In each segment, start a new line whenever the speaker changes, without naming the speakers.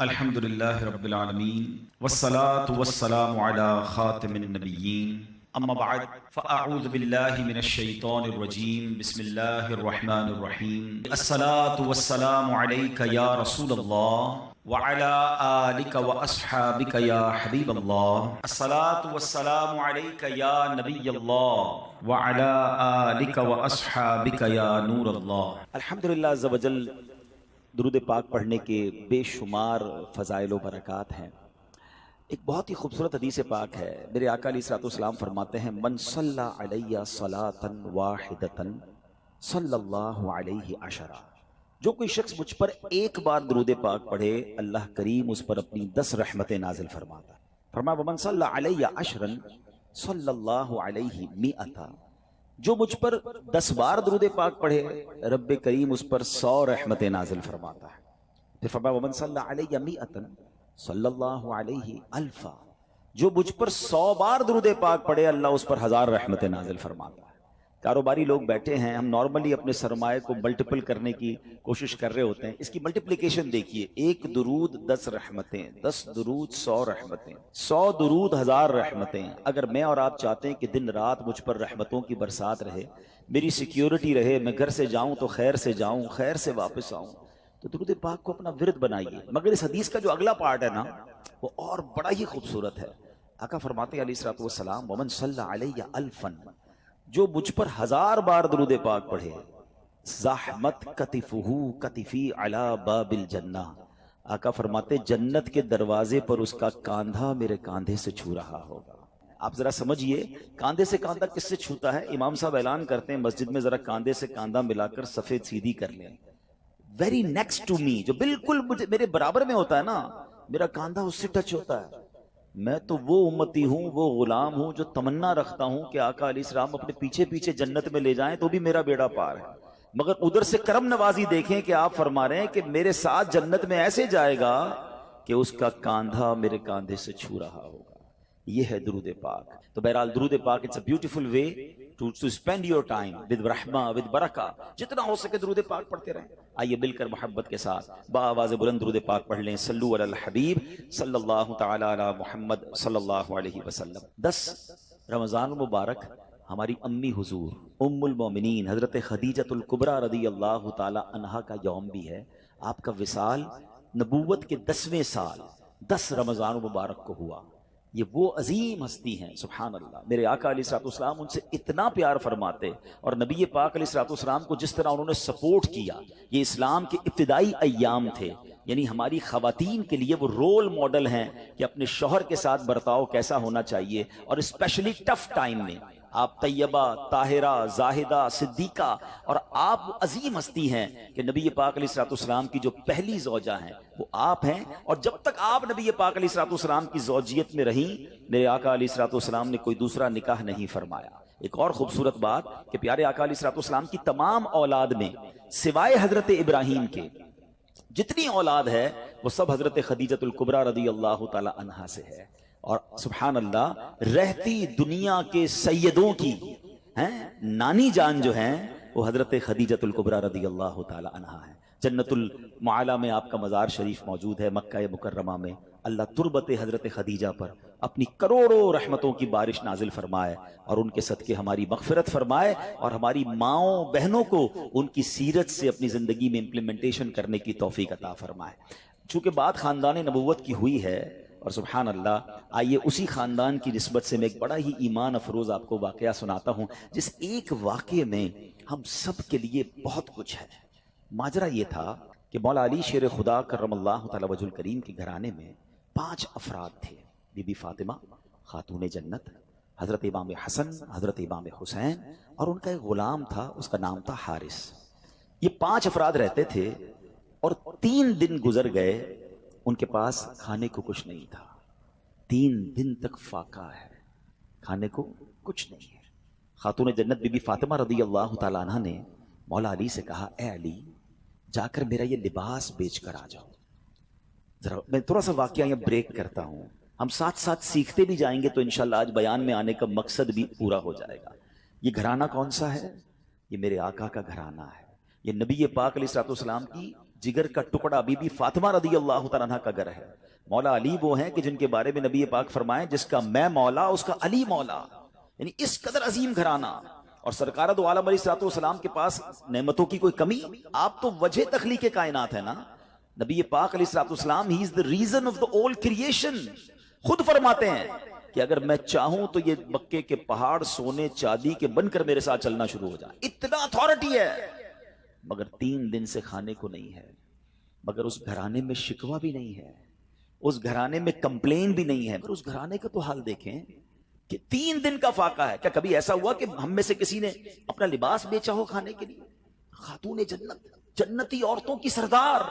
الحمد لله رب العالمين والصلاة والسلام على خاتم النبيين أما بعد فأعوذ بالله من الشيطان الرجيم بسم الله الرحمن الرحيم الصلاة والسلام عليك يا رسول الله وعلى آلك وأصحابك يا حبيب الله الصلاة والسلام عليك يا نبي الله وعلى آلك وأصحابك يا نور الله
الحمدللہ عز و جل درود پاک پڑھنے کے بے شمار فضائل و برکات ہیں۔ ایک بہت ہی خوبصورت حدیث پاک ہے، میرے آقا علیہ الصلوۃ والسلام فرماتے ہیں من صلی علیہ صلاۃ واحدۃ صلی اللہ علیہ عشرہ، جو کوئی شخص مجھ پر ایک بار درود پاک پڑھے اللہ کریم اس پر اپنی 10 رحمتیں نازل فرماتا ہے۔ فرمایا ومن صلی علیہ عشرا صلی اللہ علیہ مئۃ، جو مجھ پر 10 بار درود پاک پڑھے رب کریم اس پر 100 رحمتیں نازل فرماتا ہے۔ پھر فرمایا ومن صلی علیہ مئۃ صلی اللہ علیہ الفا، جو مجھ پر 100 بار درود پاک پڑھے اللہ اس پر 1000 رحمتیں نازل فرماتا ہے۔ کاروباری لوگ بیٹھے ہیں، ہم نارملی اپنے سرمایہ کو ملٹیپل کرنے کی کوشش کر رہے ہوتے ہیں، اس کی ملٹیپلیکیشن دیکھیے، 1 درود 10 رحمتیں، 10 درود 100 رحمتیں، 100 درود 1000 رحمتیں۔ اگر میں اور آپ چاہتے ہیں کہ دن رات مجھ پر رحمتوں کی برسات رہے، میری سیکیورٹی رہے، میں گھر سے جاؤں تو خیر سے جاؤں، خیر سے واپس آؤں، تو درود پاک کو اپنا ورد بنائیے۔ مگر اس حدیث کا جو اگلا پارٹ ہے نا وہ اور بڑا ہی خوبصورت ہے۔ آقا فرماتے ہیں علیہ الصلوۃ والسلام ومن صلی علیہ الفا، جو مجھ پر 1000 بار درود پاک پڑھے زحمت کتفہ کتفی علی باب الجنہ، آقا فرماتے جنت کے دروازے پر اس کا کاندھا میرے کاندھے سے چھو رہا ہوگا۔ آپ ذرا سمجھئے کاندھے سے کاندھا کس سے چھوتا ہے؟ امام صاحب اعلان کرتے ہیں مسجد میں ذرا کاندھے سے کاندھا ملا کر سفید سیدھی کر لیں، ویری نیکسٹ ٹو می، جو بالکل میرے برابر میں ہوتا ہے نا، میرا کاندھا اس سے ٹچ ہوتا ہے۔ میں تو وہ امتی ہوں، وہ غلام ہوں جو تمنا رکھتا ہوں کہ آقا علیہ السلام اپنے پیچھے پیچھے جنت میں لے جائیں تو بھی میرا بیڑا پار ہے۔ مگر ادھر سے کرم نوازی دیکھیں کہ آپ فرما رہے ہیں کہ میرے ساتھ جنت میں ایسے جائے گا کہ اس کا کاندھا میرے کاندھے سے چھو رہا ہوگا۔ یہ ہے درود پاک۔ تو بہرحال درود پاک it's a beautiful way to spend your time with رحمہ ود برکہ، جتنا ہو سکے درود پاک پڑھتے رہیں۔ آئیے مل کر محبت کے ساتھ بآواز بلند درود پاک پڑھ لیں، صلو علی الحبیب صلی اللہ تعالی علی محمد صلی اللہ علیہ وسلم۔ 10 رمضان المبارک ہماری امی حضور ام المومنین حضرت خدیجۃ الکبریٰ رضی اللہ تعالی عنہا کا یوم بھی ہے۔ آپ کا وصال نبوت کے 10ویں سال 10 رمضان المبارک کو ہوا۔ یہ وہ عظیم ہستی ہیں، سبحان اللہ، میرے آقا علیہ الصلوۃ والسلام ان سے اتنا پیار فرماتے، اور نبی پاک علیہ الصلوۃ والسلام کو جس طرح انہوں نے سپورٹ کیا، یہ اسلام کے ابتدائی ایام تھے، یعنی ہماری خواتین کے لیے وہ رول ماڈل ہیں کہ اپنے شوہر کے ساتھ برتاؤ کیسا ہونا چاہیے، اور اسپیشلی ٹف ٹائم میں آپ طیبہ، طاہرہ، زاہدہ، صدیقہ، اور آپ عظیم ہستی ہیں کہ نبی پاک علیہ الصلوۃ والسلام کی جو پہلی زوجہ ہیں وہ آپ ہیں، اور جب تک آپ نبی پاک علیہ الصلوۃ والسلام کی زوجیت میں رہیں میرے آقا علیہ الصلوۃ والسلام نے کوئی دوسرا نکاح نہیں فرمایا۔ ایک اور خوبصورت بات کہ پیارے آقا علیہ الصلوۃ والسلام کی تمام اولاد میں سوائے حضرت ابراہیم کے جتنی اولاد ہے وہ سب حضرت خدیجۃ الکبریٰ رضی اللہ تعالی عنہا سے ہے، اور سبحان اللہ رہتی دنیا کے سیدوں کی نانی جان جو ہیں وہ حضرت خدیجۃ الکبریٰ رضی اللہ تعالی عنہا ہے۔ جنت المعلی میں آپ کا مزار شریف موجود ہے، مکہ مکرمہ میں اللہ تربت حضرت خدیجہ پر اپنی کروڑوں رحمتوں کی بارش نازل فرمائے، اور ان کے صدقے ہماری مغفرت فرمائے، اور ہماری ماؤں بہنوں کو ان کی سیرت سے اپنی زندگی میں امپلیمنٹیشن کرنے کی توفیق عطا فرمائے۔ چونکہ بات خاندان نبوت کی ہوئی ہے، اور سبحان اللہ آئیے اسی خاندان کی نسبت سے میں ایک بڑا ہی ایمان افروز آپ کو واقعہ سناتا ہوں، جس ایک واقعے میں ہم سب کے لیے بہت کچھ ہے۔ ماجرا یہ تھا کہ مولا علی شیر خدا کرم اللہ تعالی وجہ الکریم کے گھرانے میں 5 افراد تھے، بی بی فاطمہ خاتون جنت، حضرت امام حسن، حضرت امام حسین، اور ان کا ایک غلام تھا، اس کا نام تھا حارث۔ یہ 5 افراد رہتے تھے، اور 3 دن گزر گئے ان کے پاس کھانے کو کچھ نہیں تھا، 3 دن تک فاقہ ہے، کھانے کو کچھ نہیں ہے۔ خاتون جنت بی بی فاطمہ رضی اللہ تعالیٰ عنہ نے مولا علی سے کہا اے علی جا کر میرا یہ لباس بیچ کر آ جاؤ۔ ذرا میں تھوڑا سا واقعہ یہ بریک کرتا ہوں، ہم ساتھ ساتھ سیکھتے بھی جائیں گے تو انشاءاللہ آج بیان میں آنے کا مقصد بھی پورا ہو جائے گا۔ یہ گھرانہ کون سا ہے؟ یہ میرے آقا کا گھرانہ ہے، یہ نبی پاک علیہ الصلوۃ والسلام کی جگر کا ٹکڑا بی بی فاطمہ رضی اللہ تعالیٰ عنہ کا گھر ہے. مولا علی وہ ہیں کہ جن کے بارے میں نبی پاک فرمائیں جس کا میں مولا اس کا علی مولا، یعنی اس قدر عظیم گھرانہ. اور سرکار دو عالم علیہ السلام کے پاس نعمتوں کی کوئی کمی؟ آپ تو وجہ تخلیق کائنات ہے نا. نبی پاک علیہ السلام ہی از the reason of the all creation. خود فرماتے ہیں کہ اگر میں چاہوں تو یہ مکے کے پہاڑ سونے چاندی کے بن کر میرے ساتھ چلنا شروع ہو جائے، اتنا اتھارٹی ہے. مگر 3 دن سے کھانے کو نہیں ہے. مگر اس گھرانے میں شکوہ بھی نہیں ہے، اس گھرانے میں کمپلین بھی نہیں ہے. مگر اس گھرانے کا تو حال دیکھیں کہ 3 دن کا فاقہ ہے. کیا کبھی ایسا ہوا کہ ہم میں سے کسی نے اپنا لباس بیچا ہو کھانے کے لیے؟ خاتون جنت، جنتی عورتوں کی سردار.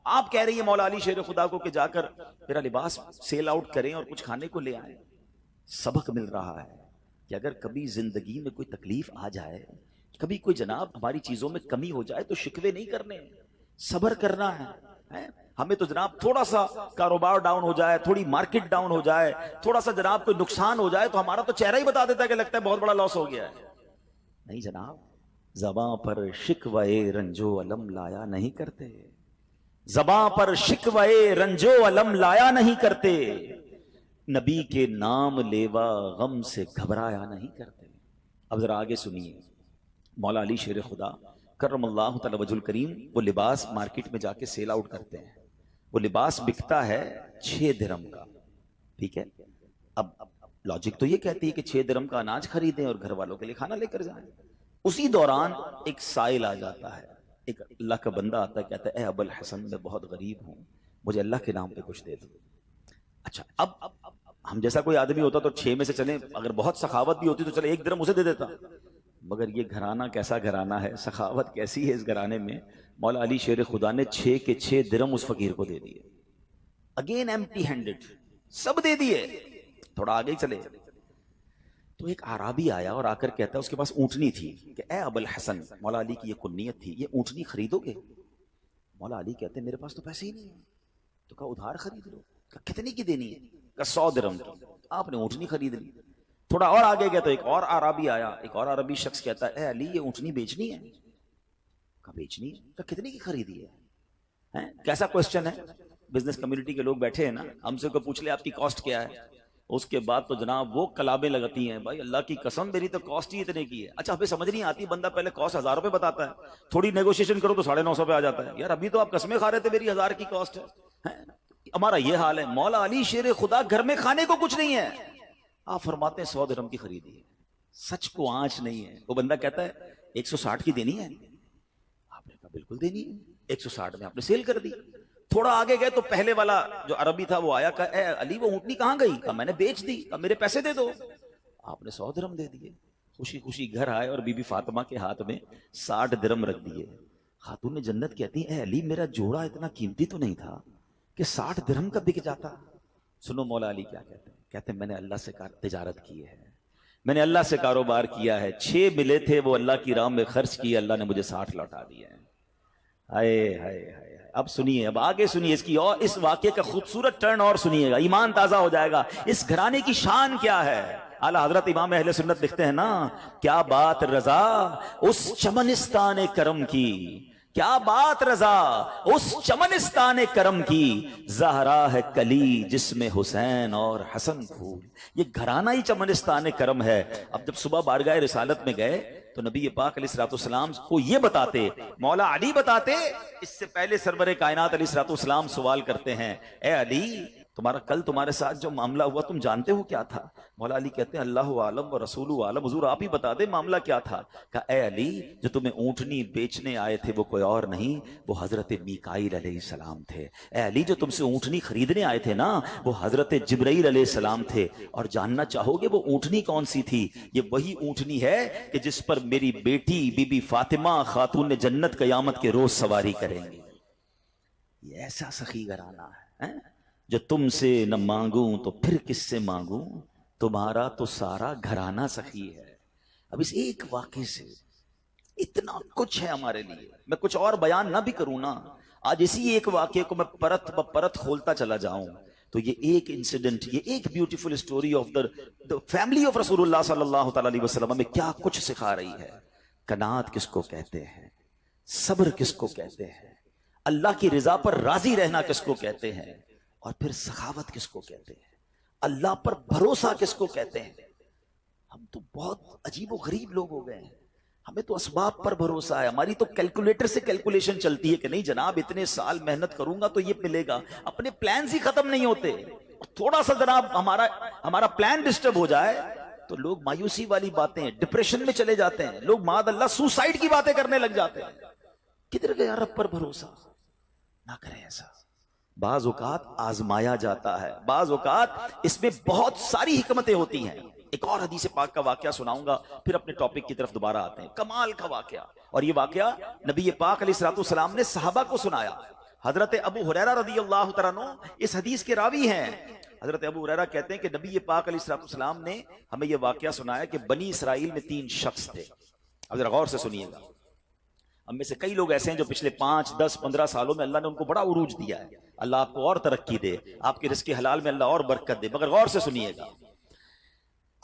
آپ کہہ رہی ہیں مولا علی شیر خدا کو کہ جا کر میرا لباس سیل آؤٹ کریں اور کچھ کھانے کو لے آئیں. سبق مل رہا ہے کہ اگر کبھی زندگی میں کوئی تکلیف آ جائے، کبھی کوئی جناب ہماری چیزوں میں کمی ہو جائے تو شکوے نہیں کرنے، صبر کرنا ہے. ہمیں تو جناب تھوڑا سا کاروبار ڈاؤن ہو جائے، تھوڑی مارکیٹ ڈاؤن ہو جائے، تھوڑا سا جناب کوئی نقصان ہو جائے تو ہمارا تو چہرہ ہی بتا دیتا ہے کہ لگتا ہے بہت بڑا لاس ہو گیا ہے. نہیں جناب، زباں پر شکوے رنجو علم لایا نہیں کرتے، زباں پر شکوے رنجو علم لایا نہیں کرتے، نبی کے نام لیوا غم سے گھبرایا نہیں کرتے. اب ذرا آگے سنیے. مولا علی شیر خدا کرم اللہ تعالی وجہ الکریم وہ لباس مارکیٹ میں جا کے سیل آؤٹ کرتے ہیں. وہ لباس بکتا ہے 6 درہم کا، ٹھیک ہے. اب لاجک تو یہ کہتی ہے کہ 6 درہم کا اناج خریدیں اور گھر والوں کے لیے کھانا لے کر جائیں. اسی دوران ایک سائل آ جاتا ہے، ایک اللہ کا بندہ آتا ہے، کہتا ہے اے ابو الحسن میں بہت غریب ہوں، مجھے اللہ کے نام پہ کچھ دے دو. اچھا اب ہم جیسا کوئی آدمی ہوتا تو 6 میں سے چلیں، اگر بہت سخاوت بھی ہوتی تو چلے 1 درہم اسے دے دیتا. مگر یہ گھرانہ کیسا گھرانہ ہے، سخاوت کیسی ہے اس گھرانے میں. مولا علی شیر خدا نے 6 کے 6 درہم اس فقیر کو دے دیے. اگین ایمپٹی ہینڈڈ، سب دے دیے. تھوڑا آگے چلے تو ایک اعرابی آیا اور آ کر کہتا ہے، اس کے پاس اونٹنی تھی، کہ اے ابو الحسن، مولا علی کی یہ کنیت تھی، یہ اونٹنی خریدو گے؟ مولا علی کہتے ہیں میرے پاس تو پیسے ہی نہیں ہیں. تو کہا ادھار خرید لو. کہا کتنے کی دینی ہے؟ کہا 100 درہم کی. آپ نے اونٹنی خرید لی. تھوڑا اور آگے گیا تو ایک اور عربی آیا، ایک اور عربی شخص کہتا ہے اے علی یہ اونٹنی بیچنی ہے؟ کہا بیچنی ہے. کہا کتنے کی خریدی ہے؟ کیسا کوسچن ہے. بزنس کمیونٹی کے لوگ بیٹھے ہیں نا، ہم سے کوئی پوچھ لے آپ کی کاسٹ کیا ہے، اس کے بعد تو جناب وہ کلابیں لگتی ہیں، بھائی اللہ کی قسم میری تو کاسٹ ہی اتنے کی ہے. اچھا ہمیں سمجھ نہیں آتی، بندہ پہلے کاسٹ 1000 روپے بتاتا ہے، تھوڑی نیگوشیشن کرو تو 950 پہ آ جاتا ہے. یار ابھی تو آپ قسمیں کھا رہے تھے میری 1000 کی کاسٹ ہے. ہمارا یہ حال ہے. مولا علی شیر خدا گھر میں کھانے کو کچھ نہیں ہے، آپ فرماتے ہیں 100 درہم کی خریدی ہے. سچ کو آنچ نہیں ہے. وہ بندہ کہتا ہے 160 کی دینی ہے. آپ نے کہا بالکل دینی ہے. 160 میں آپ نے سیل کر دی. تھوڑا آگے گئے تو پہلے والا جو عربی تھا وہ آیا، کہا اے علی وہ اونٹنی کہاں گئی؟ کہا میں نے بیچ دی. کہا میرے پیسے دے دو. آپ نے 100 درہم دے دیے. خوشی خوشی گھر آئے اور بی بی فاطمہ کے ہاتھ میں 60 درہم رکھ دیے. خاتون جنت کہتی ہیں اے علی میرا جوڑا اتنا قیمتی تو نہیں تھا کہ 60 درہم کا بک جاتا. سنو مولا علی کیا کہتے ہیں. کہتے ہیں میں نے اللہ سے تجارت کی ہے، میں نے اللہ سے کاروبار کیا ہے، 6 ملے تھے وہ اللہ کی راہ میں خرچ کیے، اللہ نے مجھے 60 لوٹا دیے ہیں. ہائے ہائے ہائے. اب سنیے، اب آگے سنیے اس کی اور اس واقعے کا خوبصورت ٹرن اور سنیے گا، ایمان تازہ ہو جائے گا. اس گھرانے کی شان کیا ہے. اعلیٰ حضرت امام اہل سنت لکھتے ہیں نا، کیا بات رضا اس چمنستان کرم کی، کیا بات رضا اس چمنستان کرم کی، زہرا ہے کلی جس میں حسین اور حسن پھول. یہ گھرانہ ہی چمنستان کرم ہے. اب جب صبح بارگاہ رسالت میں گئے تو نبی پاک علیہ الصلوۃ والسلام کو یہ بتاتے، مولا علی بتاتے، اس سے پہلے سرور کائنات علیہ الصلوۃ والسلام سوال کرتے ہیں اے علی تمہارا کل تمہارے ساتھ جو معاملہ ہوا تم جانتے ہو کیا تھا؟ مولا علی کہتے ہیں اللہ عالم و رسول عالم، حضور آپ ہی بتا دیں معاملہ کیا تھا. کہا اے علی جو تمہیں اونٹنی بیچنے آئے تھے وہ کوئی اور نہیں، وہ حضرت میکائیل علیہ السلام تھے. اے علی جو تم سے اونٹنی خریدنے آئے تھے نا وہ حضرت جبرائیل علیہ السلام تھے. اور جاننا چاہو گے وہ اونٹنی کون سی تھی؟ یہ وہی اونٹنی ہے کہ جس پر میری بیٹی بی بی فاطمہ خاتون جنت قیامت کے روز سواری کریں گی. یہ ایسا سخی گھرانہ ہے جو تم سے نہ مانگوں تو پھر کس سے مانگوں، تمہارا تو سارا گھرانہ سخی ہے. اب اس ایک واقعے سے اتنا کچھ ہے ہمارے لیے. میں کچھ اور بیان نہ بھی کروں نا، آج اسی ایک واقعے کو میں پرت بپرت کھولتا چلا جاؤں تو یہ ایک انسیڈنٹ، یہ ایک beautiful story of the family of رسول اللہ صلی اللہ تعالی علیہ وسلم میں کیا کچھ سکھا رہی ہے. قناعت کس کو کہتے ہیں، صبر کس کو کہتے ہیں، اللہ کی رضا پر راضی رہنا کس کو کہتے ہیں، اور پھر سخاوت کس کو کہتے ہیں، اللہ پر بھروسہ کس کو کہتے ہیں؟ ہم تو بہت عجیب و غریب لوگ ہو گئے ہیں، ہمیں تو اسباب پر بھروسہ ہے، ہماری تو کیلکولیٹر سے کیلکولیشن چلتی ہے کہ نہیں جناب اتنے سال محنت کروں گا تو یہ ملے گا، اپنے پلانز ہی ختم نہیں ہوتے، تھوڑا سا جناب ہمارا پلان ڈسٹرب ہو جائے تو لوگ مایوسی والی باتیں، ڈپریشن میں چلے جاتے ہیں، لوگ معاذ اللہ سوسائیڈ کی باتیں کرنے لگ جاتے ہیں۔ کدھر گیا رب پر بھروسہ؟ نہ کریں ایسا۔ بعض اوقات آزمایا جاتا ہے، بعض اوقات اس میں بہت ساری حکمتیں ہوتی ہیں۔ ایک اور حدیث پاک کا واقعہ سناؤں گا، پھر اپنے ٹاپک کی طرف دوبارہ آتے ہیں۔ کمال کا واقعہ، اور یہ واقعہ نبی پاک علیہ الصلوۃ والسلام نے صحابہ کو سنایا۔ حضرت ابو ہریرہ رضی اللہ تعالیٰ عنہ اس حدیث کے راوی ہیں۔ حضرت ابو ہریرہ کہتے ہیں کہ نبی پاک علیہ الصلوۃ والسلام نے ہمیں یہ واقعہ سنایا کہ بنی اسرائیل میں 3 شخص تھے۔ اب ذرا غور سے سنیے گا، ہم میں سے کئی لوگ ایسے ہیں جو پچھلے 5، 10، 15 سالوں میں اللہ نے ان کو بڑا عروج دیا ہے، اللہ آپ کو اور ترقی دے، آپ کے رزق حلال میں اللہ اور برکت دے، مگر غور سے سنیے گا۔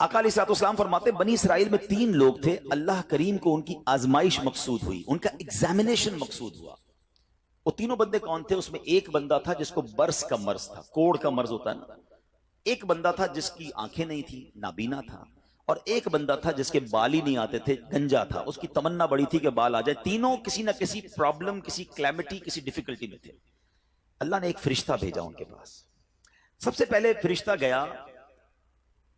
آقا علیہ الصلوۃ والسلام فرماتے ہیں بنی اسرائیل میں 3 لوگ تھے، اللہ کریم کو ان کی آزمائش مقصود ہوئی، ان کا ایگزامینیشن مقصود ہوا۔ وہ تینوں بندے کون تھے؟ اس میں ایک بندہ تھا جس کو برس کا مرض تھا، کوڑ کا مرض ہوتا ہے نا، ایک بندہ تھا جس کی آنکھیں نہیں تھی، نابینا تھا، اور ایک بندہ تھا جس کے بال ہی نہیں آتے تھے، گنجا تھا، اس کی تمنا بڑی تھی کہ بال آ جائے۔ تینوں کسی نہ کسی پرابلم، کسی کلیمٹی، کسی ڈیفیکلٹی میں تھے۔ اللہ نے ایک فرشتہ بھیجا ان کے پاس۔ سب سے پہلے فرشتہ گیا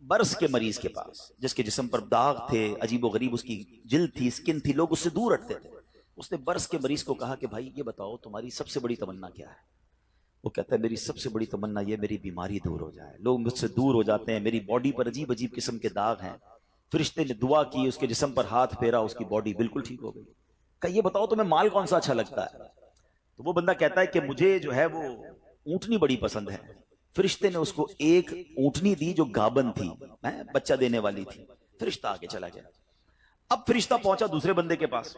برس کے مریض کے پاس، جس کے جسم پر داغ تھے، عجیب و غریب اس کی جلد تھی، سکن تھی، لوگ اس سے دور ہٹتے تھے۔ اس نے برس کے مریض کو کہا کہ بھائی یہ بتاؤ تمہاری سب سے بڑی تمنا کیا ہے؟ وہ کہتا ہے میری سب سے بڑی تمنا یہ میری بیماری دور ہو جائے، لوگ مجھ سے دور ہو جاتے ہیں، میری باڈی پر عجیب عجیب قسم کے داغ ہیں۔ فرشتے نے دعا کی، اس کے جسم پر ہاتھ پھیرا، اس کی باڈی بالکل ٹھیک ہو گئی۔ کہ یہ بتاؤ تمہیں مال کون سا اچھا لگتا ہے؟ تو وہ بندہ کہتا ہے کہ مجھے جو ہے وہ اونٹنی بڑی پسند ہے۔ فرشتے نے اس کو ایک اونٹنی دی جو گابن تھی، بچہ دینے والی تھی۔ فرشتہ آگے چلا گیا۔ اب فرشتہ پہنچا دوسرے بندے کے پاس،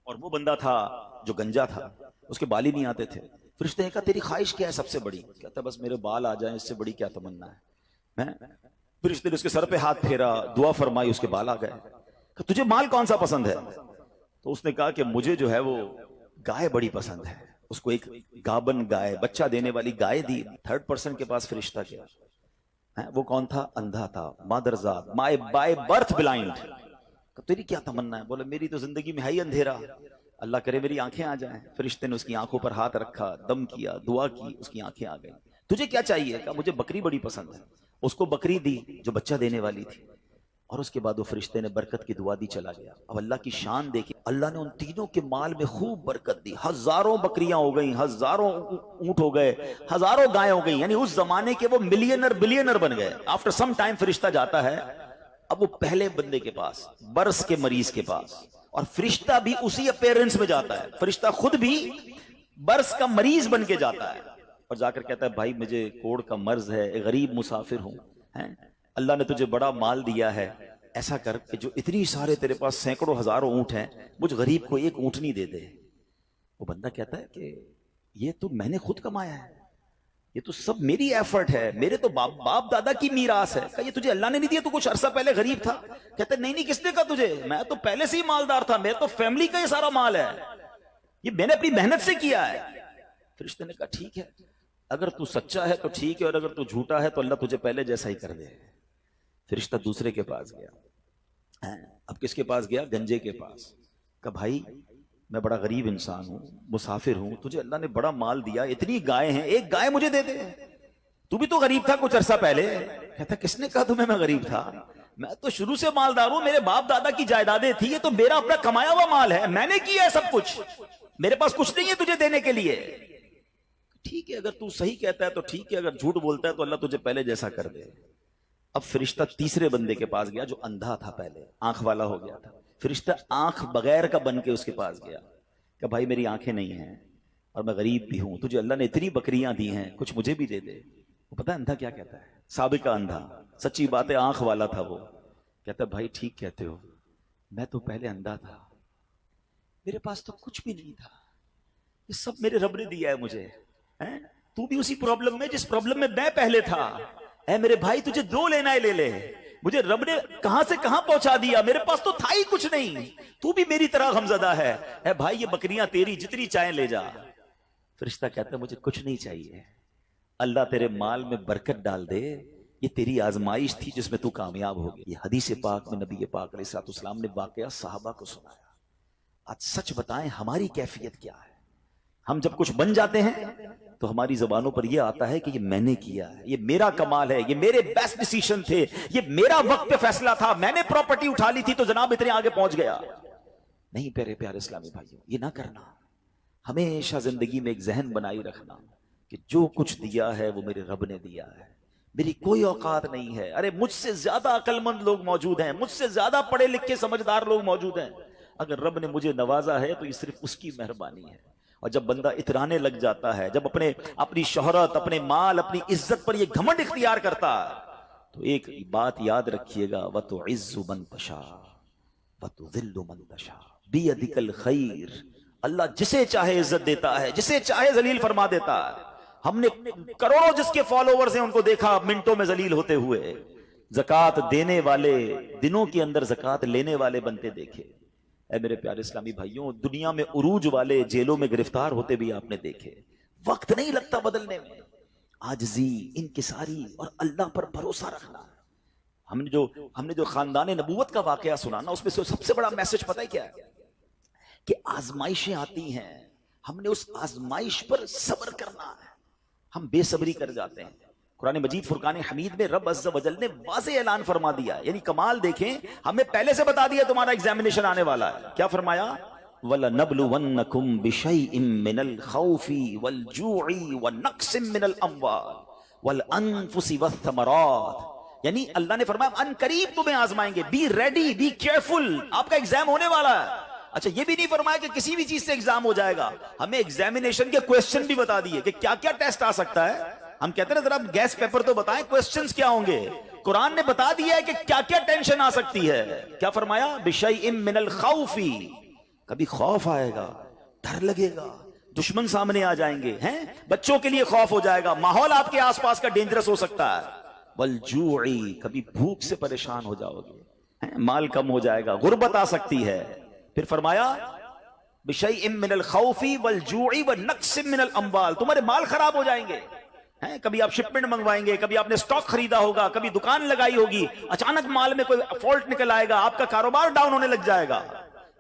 اور وہ بندہ تھا جو گنجا تھا، اس کے بال ہی نہیں آتے تھے۔ فرشتے نے کہا تیری خواہش کیا ہے سب سے بڑی؟ کہتا بس میرے بال آ جائیں، اس سے بڑی کیا تمنا ہے۔ فرشتے نے اس کے سر پہ ہاتھ پھیرا، دعا فرمائی، اس کے بال آ گئے۔ کہ تجھے مال کون سا پسند ہے؟ تو اس نے کہا کہ مجھے جو ہے وہ گائے بڑی پسند ہے۔ اس کو ایک گابن گائے، بچہ دینے والی گائے دی۔ 3rd پرسن کے پاس فرشتہ گیا، وہ کون تھا؟ اندھا تھا، مادرزاد، بائی برتھ بلائنڈ۔ تیری کیا تمنا ہے؟ بولے میری تو زندگی میں ہے ہی اندھیرا، اللہ کرے میری آنکھیں آ جائیں۔ فرشتے نے اس کی آنکھوں پر ہاتھ رکھا، دم کیا، دعا کی، اس کی آنکھیں آ گئی۔ تجھے کیا چاہیے؟ کہا مجھے بکری بڑی پسند ہے۔ اس کو بکری دی جو بچہ دینے والی تھی، اور اس کے بعد وہ فرشتے نے برکت کی دعا دی، چلا گیا۔ اب اللہ کی شان دیکھی، اللہ نے ان تینوں کے مال میں خوب برکت دی، ہزاروں بکریاں ہو گئیں، ہزاروں اونٹ ہو گئے، ہزاروں گائیں ہو گئیں، یعنی اس زمانے کے وہ ملینر بلینر بن گئے۔ آفٹر سم ٹائم فرشتہ جاتا ہے اب وہ پہلے بندے کے پاس، برس کے مریض کے پاس، اور فرشتہ بھی اسی اپیرنس میں جاتا ہے، فرشتہ خود بھی برس کا مریض بن کے جاتا ہے، اور جا کر کہتا ہے بھائی مجھے کوڑ کا مرض ہے، غریب مسافر ہوں، اللہ نے تجھے بڑا مال دیا ہے، ایسا کر کہ جو اتنی سارے تیرے پاس سینکڑوں ہزاروں اونٹ ہیں، مجھ غریب کو ایک اونٹنی دے دے۔ وہ بندہ کہتا ہے کہ یہ تو میں نے خود کمایا ہے، یہ تو سب میری ایفرٹ ہے، میرے تو باپ دادا کی میراث ہے۔ کہ یہ تجھے اللہ نے نہیں دیا؟ تو کچھ عرصہ پہلے غریب تھا۔ کہتا ہے نہیں کس نے کہا تجھے؟ میں تو پہلے سے ہی مالدار تھا، میرے تو فیملی کا یہ سارا مال ہے، یہ میں نے اپنی محنت سے کیا ہے۔ فرشتے نے کہا ٹھیک ہے، اگر تو سچا ہے تو ٹھیک ہے، اور اگر تو جھوٹا ہے تو اللہ تجھے پہلے جیسا ہی کر دے۔ فرشتہ دوسرے کے پاس گیا۔ اب کس کے پاس گیا؟ گنجے کے پاس۔ کہا بھائی میں بڑا غریب انسان ہوں، مسافر ہوں، تجھے اللہ نے بڑا مال دیا، اتنی گائے ہیں، ایک گائے مجھے دے دے، تو بھی تو غریب تھا کچھ عرصہ پہلے۔ کہتا کس نے کہا تمہیں میں غریب تھا؟ میں تو شروع سے مالدار ہوں، میرے باپ دادا کی جائیدادیں تھی، یہ تو میرا اپنا کمایا ہوا مال ہے، میں نے کیا ہے سب کچھ، میرے پاس کچھ نہیں ہے تجھے دینے کے لیے۔ ٹھیک ہے، اگر تو صحیح کہتا ہے تو ٹھیک ہے، اگر جھوٹ بولتا ہے تو اللہ تجھے پہلے جیسا کر دے۔ اب فرشتہ تیسرے بندے کے پاس گیا جو اندھا تھا، پہلے آنکھ والا ہو گیا تھا۔ فرشتہ آنکھ بغیر کا بن کے اس کے پاس گیا کہ بھائی میری آنکھیں نہیں ہیں اور میں غریب بھی ہوں، تجھے اللہ نے اتنی بکریاں دی ہیں، کچھ مجھے بھی دے دے۔ وہ پتہ ہے اندھا کیا کہتا ہے؟ سابقہ اندھا، سچی بات ہے، آنکھ والا تھا وہ، کہتا ہے بھائی ٹھیک کہتے ہو، میں تو پہلے اندھا تھا، میرے پاس تو کچھ بھی نہیں تھا، یہ سب میرے رب نے دیا ہے مجھے۔ تو بھی اسی پرابلم میں جس پرابلم میں میں پہلے تھا، اے میرے بھائی تجھے جو لینا ہے لے لے، مجھے رب نے کہاں سے کہاں پہنچا دیا، میرے پاس تو تھا ہی کچھ نہیں، تو بھی میری طرح غمزدہ ہے۔ اے بھائی یہ بکریاں تیری، جتنی چاہیں لے جا۔ فرشتہ کہتا ہے مجھے کچھ نہیں چاہیے، اللہ تیرے مال میں برکت ڈال دے، یہ تیری آزمائش تھی جس میں تو کامیاب ہو گیا۔ یہ حدیث پاک میں نبی پاک علیہ الصلوۃ والسلام نے واقعہ صحابہ کو سنایا۔ آج سچ بتائیں ہماری کیفیت کیا ہے؟ ہم جب کچھ بن جاتے ہیں تو ہماری زبانوں پر یہ آتا ہے کہ یہ میں نے کیا ہے، یہ میرا کمال ہے، یہ میرے بیسٹ ڈیسیشن تھے، یہ میرا وقت پہ فیصلہ تھا، میں نے پراپرٹی اٹھا لی تھی تو جناب اتنے آگے پہنچ گیا۔ نہیں پیارے پیارے اسلامی بھائیوں، یہ نہ کرنا۔ ہمیشہ زندگی میں ایک ذہن بنائی رکھنا کہ جو کچھ دیا ہے وہ میرے رب نے دیا ہے، میری کوئی اوقات نہیں ہے۔ ارے مجھ سے زیادہ عقل مند لوگ موجود ہیں، مجھ سے زیادہ پڑھے لکھے سمجھدار لوگ موجود ہیں، اگر رب نے مجھے نوازا ہے تو یہ صرف اس کی مہربانی ہے۔ اور جب بندہ اترانے لگ جاتا ہے، جب اپنی شہرت، اپنے مال، اپنی عزت پر یہ گھمنڈ اختیار کرتا ہے، تو ایک بات یاد رکھیے گا، وَتُعِزُّ مَن تَشَاءُ وَتُذِلُّ مَن تَشَاءُ بِيَدِكَ الْخَيْرُ۔ اللہ جسے چاہے عزت دیتا ہے، جسے چاہے ذلیل فرما دیتا ہے۔ ہم نے کروڑوں جس کے فالوورز ہیں ان کو دیکھا منٹوں میں ذلیل ہوتے ہوئے، زکوٰۃ دینے والے دنوں کے اندر زکوٰۃ لینے والے بنتے دیکھے۔ اے میرے پیارے اسلامی بھائیوں، دنیا میں عروج والے جیلوں میں گرفتار ہوتے بھی آپ نے دیکھے۔ وقت نہیں لگتا بدلنے میں، عاجزی، انکساری اور اللہ پر بھروسہ رکھنا۔ ہم نے جو خاندان نبوت کا واقعہ سنا نا، اس میں سب سے بڑا میسج پتہ ہے کیا ہے؟ کہ آزمائشیں آتی ہیں، ہم نے اس آزمائش پر صبر کرنا ہے۔ ہم بے صبری کر جاتے ہیں۔ قرآن مجید فرقان حمید میں رب عز و جل نے واضح اعلان فرما دیا، یعنی کمال دیکھیں، ہمیں پہلے سے بتا دیا تمہارا ایگزامینیشن آنے والا ہے۔ کیا فرمایا؟ وَلَنَبْلُوَنَّكُمْ بِشَيْءٍ مِّنَ الْخَوْفِ وَالْجُوعِ وَنَقْصٍ مِّنَ الْأَمْوَالِ وَالْأَنفُسِ وَالثَّمَرَاتِ، یعنی اللہ نے فرمایا ان قریب تمہیں آزمائیں گے، بی ریڈی، بی کیئرفل، آپ کا ایگزام ہونے والا ہے۔ اچھا یہ بھی نہیں فرمایا کہ کسی بھی چیز سے ایگزام ہو جائے گا، ہمیں ایگزامینیشن کے کویسچن بھی بتا دیے کہ کیا کیا ٹیسٹ آ سکتا ہے۔ ہم کہتے ہیں ذرا گیس پیپر تو بتائیں، کویسچنز کیا ہوں گے؟ قرآن نے بتا دیا ہے کہ کیا کیا ٹینشن آ سکتی ہے۔ کیا فرمایا؟ بِشَيْءٍ مِّنَ الْخَوْفِ، کبھی خوف آئے گا، ڈر لگے گا، دشمن سامنے آ جائیں گے، ہیں بچوں کے لیے خوف ہو جائے گا، ماحول آپ کے آس پاس کا ڈینجرس ہو سکتا ہے۔ وَالْجُوعِ، کبھی بھوک سے پریشان ہو جاؤ گے، مال کم ہو جائے گا، غربت آ سکتی ہے۔ پھر فرمایا بِشَيْءٍ مِّنَ الْخَوْفِ وَالْجُوعِ وَنَقْصٍ مِّنَ الْأَمْوَالِ، تمہارے مال خراب ہو جائیں گے، کبھی آپ شپمنٹ منگوائیں گے، کبھی آپ نے سٹاک خریدا ہوگا، کبھی دکان لگائی ہوگی، اچانک مال میں کوئی فالٹ نکل آئے گا، آپ کا کاروبار ڈاؤن ہونے لگ جائے گا،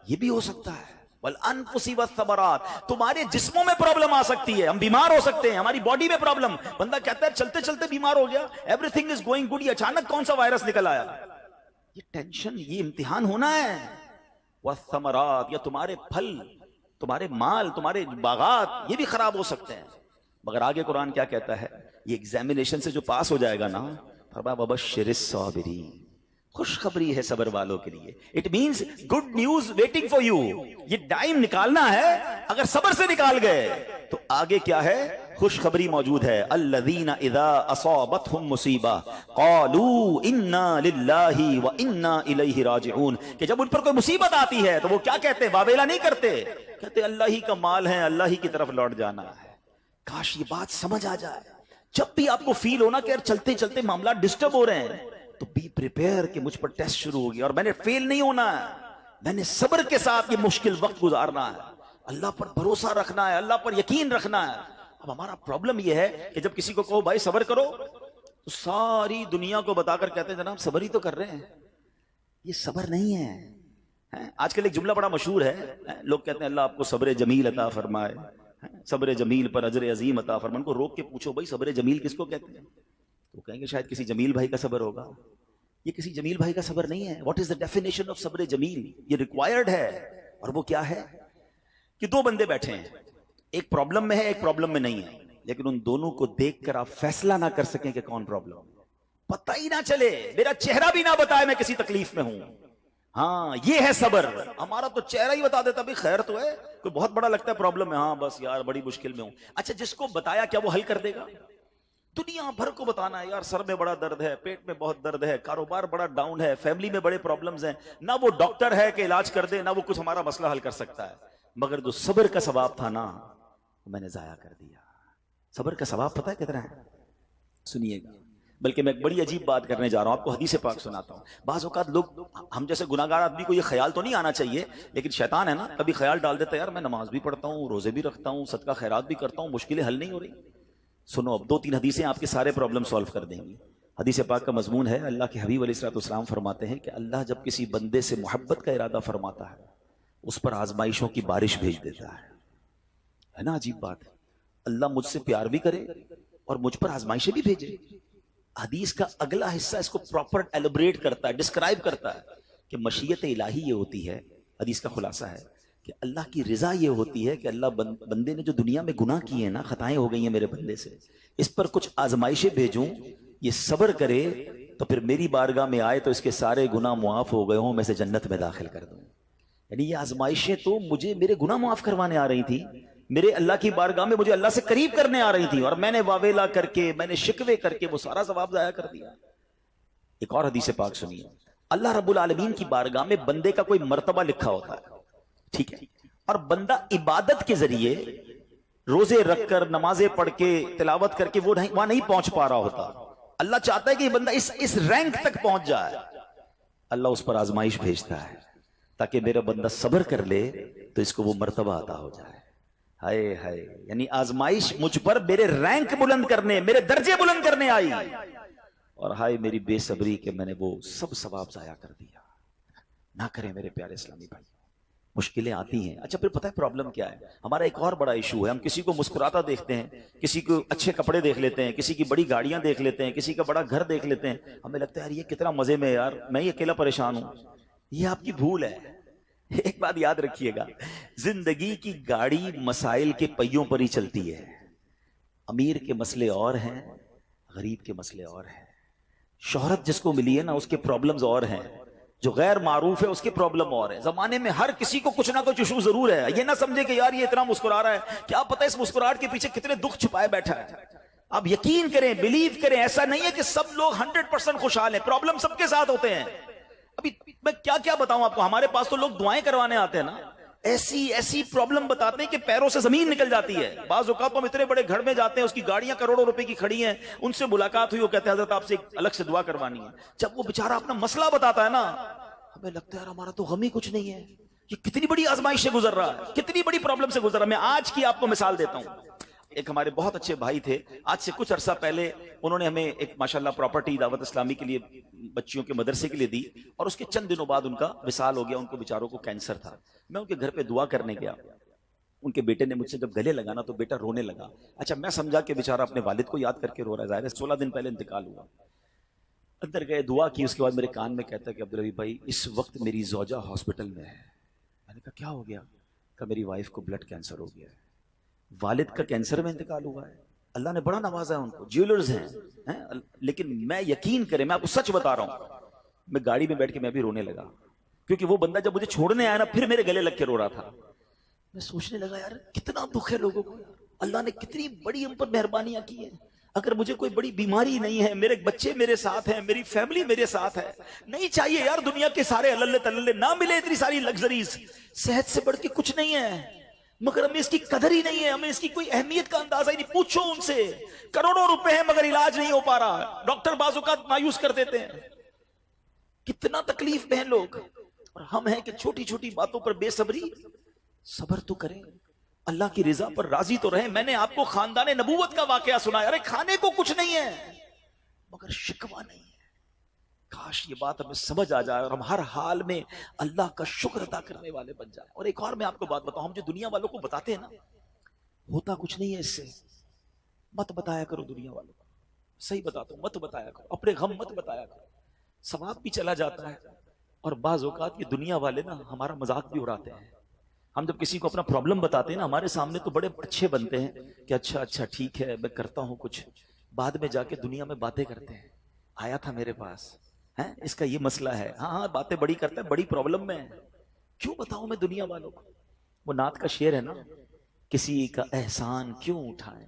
یہ بھی ہو سکتا ہے۔ وَالْأَنفُسِ وَالثَّمَرَاتِ، تمہارے جسموں میں پرابلم آ سکتی ہے، ہم بیمار ہو سکتے ہیں، ہماری باڈی میں پرابلم، بندہ کہتا ہے چلتے چلتے بیمار ہو گیا، every thing is going good, یہ اچانک کون سا وائرس نکل آیا، یہ ٹینشن، یہ امتحان ہونا ہے۔ وَالثَّمَرَاتِ، یا تمہارے پھل، تمہارے مال، تمہارے باغات، یہ بھی خراب ہو سکتے ہیں۔ مگر آگے قرآن کیا کہتا ہے؟ یہ ایگزامینیشن سے جو پاس ہو جائے گا نا، فرمایا وَبَشِّرِ الصَّابِرِينَ، خوشخبری ہے صبر والوں کے لیے۔ It means good news waiting for you, یہ ٹائم نکالنا ہے، اگر صبر سے نکال گئے تو آگے کیا ہے؟ خوشخبری موجود ہے۔ الذین اذا اصابتهم مصیبہ قالوا انا للہ وانا الیہ راجعون، کہ جب ان پر کوئی مصیبت آتی ہے تو وہ کیا کہتے ہیں؟ واویلا نہیں کرتے، کہتے اللہ ہی کا مال ہے، اللہ ہی کی طرف لوٹ جانا ہے۔ کاش یہ بات سمجھ آ جائے۔ جب بھی آپ کو فیل ہونا کہ یار چلتے چلتے معاملات ڈسٹرب ہو رہے ہیں تو بی پریپیئر کہ مجھ پر ٹیسٹ شروع ہو گیا اور میں نے فیل نہیں ہونا ہے، میں نے صبر کے ساتھ یہ مشکل وقت گزارنا ہے، اللہ پر بھروسہ رکھنا ہے، اللہ پر یقین رکھنا ہے۔ اب ہمارا پرابلم یہ ہے کہ جب کسی کو کہو بھائی صبر کرو تو ساری دنیا کو بتا کر کہتے ہیں جناب صبر ہی تو کر رہے ہیں، یہ صبر نہیں ہے۔ آج کل ایک جملہ بڑا مشہور ہے، لوگ کہتے ہیں اللہ آپ کو صبر جمیل عطا فرمائے، صبر جمیل پر اجر عظیم عطا فرمائے۔ ان کو روک کے پوچھو بھائی صبر جمیل کس کو کہتے ہیں؟ تو کہیں گے شاید کسی جمیل بھائی کا صبر ہوگا۔ یہ کسی جمیل بھائی کا صبر نہیں ہے۔ What is the definition of صبر جمیل؟ یہ ریکوائرڈ ہے، اور وہ کیا ہے کہ دو بندے بیٹھے ہیں، ایک پرابلم میں ہے، ایک پرابلم میں نہیں ہے، لیکن ان دونوں کو دیکھ کر آپ فیصلہ نہ کر سکیں کہ کون پرابلم، پتہ ہی نہ چلے، میرا چہرہ بھی نہ بتائے میں کسی تکلیف میں ہوں۔ ہاں یہ ہے صبر۔ ہمارا تو چہرہ ہی بتا دیتا بھی خیر تو ہے، کوئی بہت بڑا لگتا ہے پرابلم ہے، ہاں بس یار بڑی مشکل میں ہوں۔ اچھا جس کو بتایا کیا وہ حل کر دے گا؟ دنیا بھر کو بتانا ہے یار سر میں بڑا درد ہے، پیٹ میں بہت درد ہے، کاروبار بڑا ڈاؤن ہے، فیملی میں بڑے پرابلمز ہیں، نہ وہ ڈاکٹر ہے کہ علاج کر دے، نہ وہ کچھ ہمارا مسئلہ حل کر سکتا ہے، مگر جو صبر کا ثواب تھا نا وہ میں نے ضائع کر دیا۔ صبر کا ثواب پتہ ہے کتنا ہے؟ سنیے گا، بلکہ میں ایک بڑی عجیب بات کرنے جا رہا ہوں، آپ کو حدیث پاک سناتا ہوں. بعض اوقات لوگ، ہم جیسے گناہگار آدمی کو یہ خیال تو نہیں آنا چاہیے، لیکن شیطان ہے نا، کبھی خیال ڈال دیتا ہے یار میں نماز بھی پڑھتا ہوں، روزے بھی رکھتا ہوں، صدقہ خیرات بھی کرتا ہوں، مشکلیں حل نہیں ہو رہی. سنو، اب 2-3 حدیثیں آپ کے سارے پرابلم سالو کر دیں گی. حدیث پاک کا مضمون ہے، اللہ کے حبیب علیہ الصلوۃ والسلام فرماتے ہیں کہ اللہ جب کسی بندے سے محبت کا ارادہ فرماتا ہے اس پر آزمائشوں کی بارش بھیج دیتا ہے نا عجیب بات. اللہ مجھ سے پیار بھی کرے اور مجھ پر آزمائشیں بھی بھیجے. حدیث کا اگلا حصہ اس کو پراپر ایلیبریٹ کرتا ہے، ڈسکرائب کرتا ہے کہ مشیت الہی یہ ہوتی ہے. حدیث کا خلاصہ ہے کہ اللہ کی رضا یہ ہوتی ہے کہ اللہ بندے نے جو دنیا میں گناہ کیے ہیں نا، خطائیں ہو گئی ہیں میرے بندے سے، اس پر کچھ آزمائشیں بھیجوں، یہ صبر کرے تو پھر میری بارگاہ میں آئے تو اس کے سارے گناہ معاف ہو گئے ہوں، میں سے جنت میں داخل کر دوں. یعنی یہ آزمائشیں تو مجھے میرے گناہ معاف کروانے آ رہی تھی، میرے اللہ کی بارگاہ میں مجھے اللہ سے قریب کرنے آ رہی تھی، اور میں نے واویلا کر کے، میں نے شکوے کر کے وہ سارا ثواب ضائع کر دیا. ایک اور حدیث پاک سنیے. اللہ رب العالمین کی بارگاہ میں بندے کا کوئی مرتبہ لکھا ہوتا ہے، ٹھیک ہے، اور بندہ عبادت کے ذریعے روزے رکھ کر، نمازیں پڑھ کے، تلاوت کر کے وہ وہاں نہیں پہنچ پا رہا ہوتا. اللہ چاہتا ہے کہ یہ بندہ اس رینک تک پہنچ جائے. اللہ اس پر آزمائش بھیجتا ہے تاکہ میرا بندہ صبر کر لے تو اس کو وہ مرتبہ عطا ہو جائے. ہائے ہائے، یعنی آزمائش مجھ پر میرے رینک بلند کرنے، میرے درجے بلند کرنے آئی، اور ہائے میری بے صبری کہ میں نے وہ سب ثواب ضائع کر دیا. نہ کریں میرے پیارے اسلامی بھائی. مشکلیں آتی ہیں. اچھا پھر پتہ ہے پرابلم کیا ہے؟ ہمارا ایک اور بڑا ایشو ہے، ہم کسی کو مسکراتا دیکھتے ہیں، کسی کو اچھے کپڑے دیکھ لیتے ہیں، کسی کی بڑی گاڑیاں دیکھ لیتے ہیں، کسی کا بڑا گھر دیکھ لیتے ہیں، ہمیں لگتا ہے یار یہ کتنا مزے میں ہے یار، میں ہی اکیلا پریشان ہوں. یہ آپ کی بھول ہے. ایک بات یاد رکھیے گا، زندگی کی گاڑی مسائل کے پہیوں پر ہی چلتی ہے. امیر کے مسئلے اور ہیں، غریب کے مسئلے اور ہیں. شہرت جس کو ملی ہے نا اس کے پرابلمز اور ہیں، جو غیر معروف ہے اس کے پرابلم اور ہے. زمانے میں ہر کسی کو کچھ نہ کچھ ایشو ضرور ہے. یہ نہ سمجھے کہ یار یہ اتنا مسکرا رہا ہے، کیا پتہ اس مسکراہٹ کے پیچھے کتنے دکھ چھپائے بیٹھا ہے. آپ یقین کریں، بلیو کریں، ایسا نہیں ہے کہ سب لوگ 100% خوشحال ہیں. پرابلم سب کے ساتھ ہوتے ہیں. ابھی میں کیا کیا بتاؤں آپ کو، ہمارے پاس تو لوگ دعائیں کروانے آتے ہیں نا، ایسی پرابلم بتاتے ہیں کہ پیروں سے زمین نکل جاتی ہے. بعض اوقات ہم اتنے بڑے گھر میں جاتے ہیں، اس کی گاڑیاں کروڑوں روپے کی کھڑی ہیں، ان سے ملاقات ہوئی، وہ کہتے ہیں حضرت آپ سے ایک الگ سے دعا کروانی ہے. جب وہ بیچارہ اپنا مسئلہ بتاتا ہے نا، ہمیں لگتا ہے یار ہمارا تو غم ہی کچھ نہیں ہے، یہ کتنی بڑی آزمائش سے گزر رہا ہے، کتنی بڑی پرابلم سے گزر رہا ہے. میں آج کی آپ کو مثال دیتا ہوں. ایک ہمارے بہت اچھے بھائی تھے، آج سے کچھ عرصہ پہلے انہوں نے ہمیں ایک ماشاءاللہ پراپرٹی دعوت اسلامی کے لیے بچیوں کے مدرسے کے لیے دی، اور اس کے چند دنوں بعد ان کا وصال ہو گیا. ان کو بیچاروں کو کینسر تھا. میں ان کے گھر پہ دعا کرنے گیا. ان کے بیٹے نے مجھ سے جب گلے لگانا تو بیٹا رونے لگا. اچھا میں سمجھا کہ بیچارہ اپنے والد کو یاد کر کے رو رہا ہے، ظاہر ہے 16 دن پہلے انتقال ہوا. اندر گئے، دعا کی، اس کے بعد میرے کان میں کہتا ہے کہ عبدالرحیم بھائی اس وقت میری زوجہ ہاسپٹل میں ہے. میں نے کہا کیا ہو گیا؟ کہ میری وائف کو بلڈ کینسر ہو گیا ہے. والد کا کینسر میں انتقال ہوا ہے. اللہ نے بڑا نوازا ہے ان کو، جیولرز ہیں، لیکن میں یقین کریں، میں آپ کو سچ بتا رہا ہوں، میں گاڑی میں بیٹھ کے میں بھی رونے لگا، کیونکہ وہ بندہ جب مجھے چھوڑنے آیا نا پھر میرے گلے لگ کے رو رہا تھا. میں سوچنے لگا یار کتنا دکھ ہے لوگوں کو، اللہ نے کتنی بڑی ہم پر مہربانیاں کی ہیں. اگر مجھے کوئی بڑی بیماری نہیں ہے، میرے بچے میرے ساتھ ہیں، میری فیملی میرے ساتھ ہے، نہیں چاہیے یار دنیا کے سارے اللہ تللے نہ ملے اتنی ساری لگژریز، صحت سے بڑھ کے کچھ نہیں ہے، مگر ہمیں اس کی قدر ہی نہیں ہے، ہمیں اس کی کوئی اہمیت کا اندازہ ہی نہیں. پوچھو ان سے، کروڑوں روپے ہیں مگر علاج نہیں ہو پا رہا، ڈاکٹر بعض اوقات مایوس کر دیتے ہیں. کتنا تکلیف میں ہیں لوگ، اور ہم ہیں کہ چھوٹی چھوٹی باتوں پر بے صبری. صبر تو کریں، اللہ کی رضا پر راضی تو رہیں. میں نے آپ کو خاندان نبوت کا واقعہ سنایا، ارے کھانے کو کچھ نہیں ہے مگر شکوہ نہیں ہے. کاش یہ بات ہمیں سمجھ آ جائے اور ہم ہر حال میں اللہ کا شکر ادا کرنے والے بن جائیں. اور ایک اور میں آپ کو بات بتاؤں، ہم جو دنیا والوں کو بتاتے ہیں نا ہوتا کچھ نہیں ہے اس سے. مت بتایا کرو دنیا والوں کو، صحیح بتاتا ہوں، مت بتایا کرو، اپنے غم مت بتایا کرو، ثواب بھی چلا جاتا ہے. اور بعض اوقات یہ دنیا والے نا ہمارا مذاق بھی اڑاتے ہیں. ہم جب کسی کو اپنا پرابلم بتاتے ہیں نا ہمارے سامنے تو بڑے اچھے بنتے ہیں کہ اچھا ٹھیک ہے میں کرتا ہوں کچھ، بعد میں جا کے دنیا میں باتیں کرتے ہیں، آیا تھا میرے پاس، اس کا یہ مسئلہ ہے، ہاں باتیں بڑی کرتا ہے، بڑی پرابلم میں ہے. کیوں بتاؤں میں دنیا والوں کو؟ وہ نعت کا شعر ہے نا، کسی کا احسان کیوں اٹھائیں،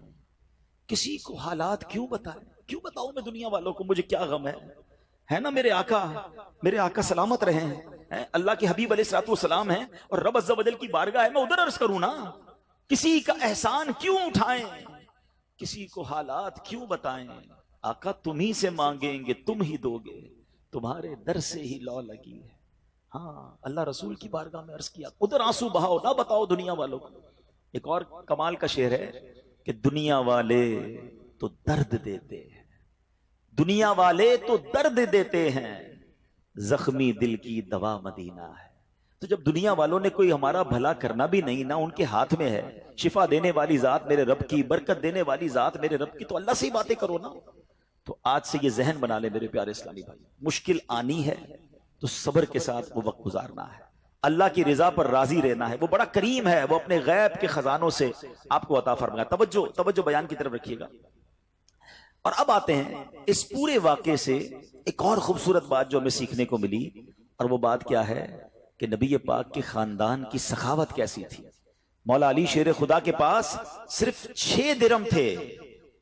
کسی کو حالات کیوں بتائیں، کیوں بتاؤں میں دنیا والوں کو مجھے کیا غم ہے نا. میرے آقا سلامت رہے ہیں، اللہ کے حبیب علیہ الصلوۃ والسلام ہیں، اور رب عز و جل کی بارگاہ ہے، میں ادھر عرض کروں نا. کسی کا احسان کیوں اٹھائیں، کسی کو حالات کیوں بتائیں، آقا تم ہی سے مانگیں گے تم ہی دو گے، تمہارے در سے ہی لو لگی ہے۔ ہاں اللہ رسول کی بارگاہ میں عرض کیا ادھر آنسو بہاؤ، نہ بتاؤ دنیا والوں کو۔ ایک اور کمال کا شعر ہے کہ دنیا والے تو درد دیتے ہیں، دنیا والے تو درد دیتے ہیں، زخمی دل کی دوا مدینہ ہے۔ تو جب دنیا والوں نے کوئی ہمارا بھلا کرنا بھی نہیں، نہ ان کے ہاتھ میں ہے، شفا دینے والی ذات میرے رب کی، برکت دینے والی ذات میرے رب کی، تو اللہ سے ہی باتیں کرو نا۔ تو آج سے یہ ذہن بنا لے میرے پیارے اسلامی بھائی، مشکل آنی ہے تو صبر کے ساتھ وہ وقت گزارنا ہے، اللہ کی رضا پر راضی رہنا ہے۔ وہ بڑا کریم ہے، وہ اپنے غیب کے خزانوں سے آپ کو عطا فرمائے۔ توجہ بیان کی طرف رکھیے گا۔ اور اب آتے ہیں اس پورے واقعے سے ایک اور خوبصورت بات جو ہمیں سیکھنے کو ملی، اور وہ بات کیا ہے کہ نبی پاک کے خاندان کی سخاوت کیسی تھی۔ مولا علی شیر خدا کے پاس صرف 6 درہم تھے،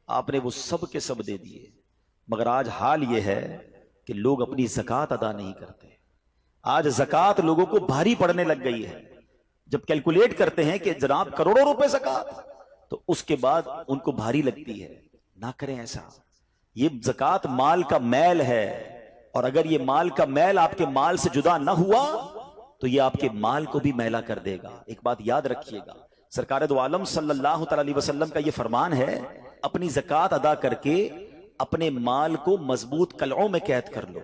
آپ نے وہ سب کے سب دے دیے۔ مگر آج حال یہ ہے کہ لوگ اپنی زکوٰۃ ادا نہیں کرتے۔ آج زکوٰۃ لوگوں کو بھاری پڑنے لگ گئی ہے۔ جب کیلکولیٹ کرتے ہیں کہ جناب کروڑوں روپے زکوٰۃ، تو اس کے بعد ان کو بھاری لگتی ہے۔ نہ کریں ایسا، یہ زکوٰۃ مال کا میل ہے، اور اگر یہ مال کا میل آپ کے مال سے جدا نہ ہوا تو یہ آپ کے مال کو بھی میلا کر دے گا۔ ایک بات یاد رکھیے گا، سرکار دو عالم صلی اللہ تعالی علیہ وسلم کا یہ فرمان ہے، اپنی زکوٰۃ ادا کر کے اپنے مال کو مضبوط قلعوں میں قید کر لو۔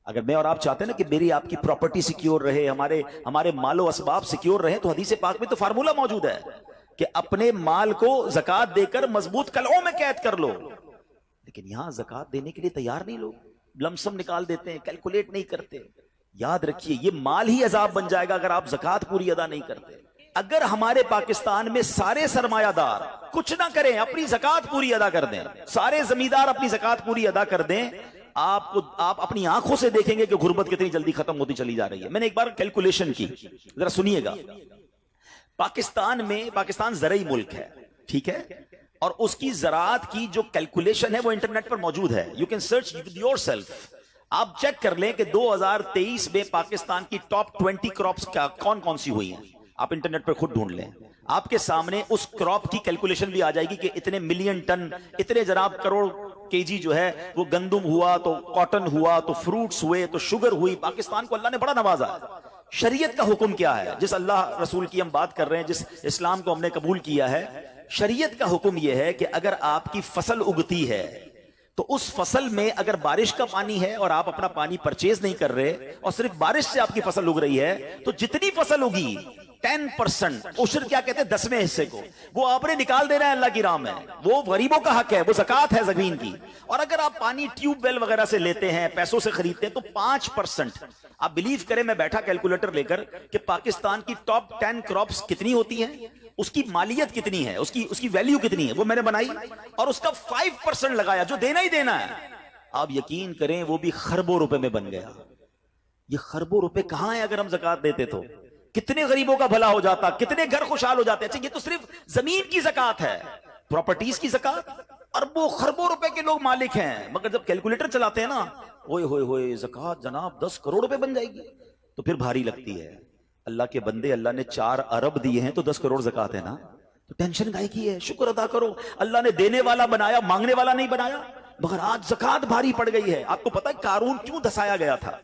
اگر میں اور آپ چاہتے ہیں نا کہ میری آپ کی پراپرٹی سیکیور رہے، ہمارے مال و اسباب سیکیور رہے، تو حدیث پاک میں تو فارمولہ موجود ہے کہ اپنے مال کو زکوٰۃ دے کر مضبوط قلعوں میں قید کر لو۔ لیکن یہاں زکوٰۃ دینے کے لیے تیار نہیں لوگ، لمسم نکال دیتے ہیں، کیلکولیٹ نہیں کرتے۔ یاد رکھیے یہ مال ہی عذاب بن جائے گا اگر آپ زکوٰۃ پوری ادا نہیں کرتے۔ اگر ہمارے پاکستان میں سارے سرمایہ دار کچھ نہ کریں، اپنی زکوٰۃ پوری ادا کر دیں، سارے زمیندار اپنی زکوٰۃ پوری ادا کر دیں، آپ اپنی آنکھوں سے دیکھیں گے کہ غربت کتنی جلدی ختم ہوتی چلی جا رہی ہے۔ میں نے ایک بار کیلکولیشن کی، ذرا سنیے گا۔ پاکستان زرعی ملک ہے، ٹھیک ہے، اور اس کی زراعت کی جو کیلکولیشن ہے وہ انٹرنیٹ پر موجود ہے، you can search your self. آپ چیک کر لیں کہ 2023 میں پاکستان کی ٹاپ 20 کراپس کون کون سی ہوئی ہیں، آپ انٹرنیٹ پر خود ڈھونڈ لیں، آپ کے سامنے اس کراپ کی کیلکولیشن بھی آ جائے گی کہ اتنے ملین ٹن، اتنے جناب کروڑ کے جی جو ہے وہ گندم ہوا، تو کاٹن ہوا، تو فروٹس ہوئے، تو شوگر ہوئی۔ پاکستان کو اللہ نے بڑا نوازا ہے۔ شریعت کا حکم کیا ہے؟ جس اللہ رسول کی ہم بات کر رہے ہیں، جس اسلام کو ہم نے قبول کیا ہے، شریعت کا حکم یہ ہے کہ اگر آپ کی فصل اگتی ہے تو اس فصل میں اگر بارش کا پانی ہے اور آپ اپنا پانی پرچیز نہیں کر رہے اور صرف بارش سے آپ کی فصل اگ رہی ہے، تو جتنی فصل اگی 10% عشر کیا کہتے ہیں 10ویں حصے کو، وہ آپ نے نکال دینا ہے اللہ کی راہ میں، وہ غریبوں کا حق ہے، وہ زکوٰۃ ہے زمین کی۔ اور اگر آپ پانی ٹیوب ویل وغیرہ سے لیتے ہیں، پیسوں سے خریدتے ہیں، تو 5%۔ آپ بلیو کریں، میں بیٹھا کیلکولیٹر لے کر کہ پاکستان کی ٹاپ 10 کراپس کتنی ہوتی ہیں، اس کی مالیت کتنی ہے، اس کی ویلیو کتنی ہے، وہ میں نے بنائی اور اس کا 5% لگایا جو دینا ہی دینا ہے۔ آپ یقین کریں وہ بھی خربوں روپے میں بن گیا۔ یہ خربوں روپے کہاں ہیں؟ اگر ہم زکوٰۃ دیتے تو کتنے غریبوں کا بھلا ہو جاتا، کتنے گھر خوشحال ہو جاتے۔ اچھا یہ تو صرف زمین کی زکوٰۃ ہے، پراپرٹیز کی زکوٰۃ اربوں خربوں روپے کے لوگ مالک ہیں، مگر جب کیلکولیٹر چلاتے ہیں نا، اوئے ہوئے ہوئے زکوٰۃ جناب 10 کروڑ روپے بن جائے گی، تو پھر بھاری لگتی ہے۔ اللہ کے بندے، اللہ نے 4 ارب دیے ہیں تو 10 کروڑ زکوٰۃ ہے نا، تو ٹینشن کائے کی ہے؟ شکر ادا کرو، اللہ نے دینے والا بنایا، مانگنے والا نہیں بنایا۔ مگر آج زکوٰۃ بھاری پڑ گئی ہے۔ آپ کو پتہ ہے قارون کیوں دھسایا گیا تھا؟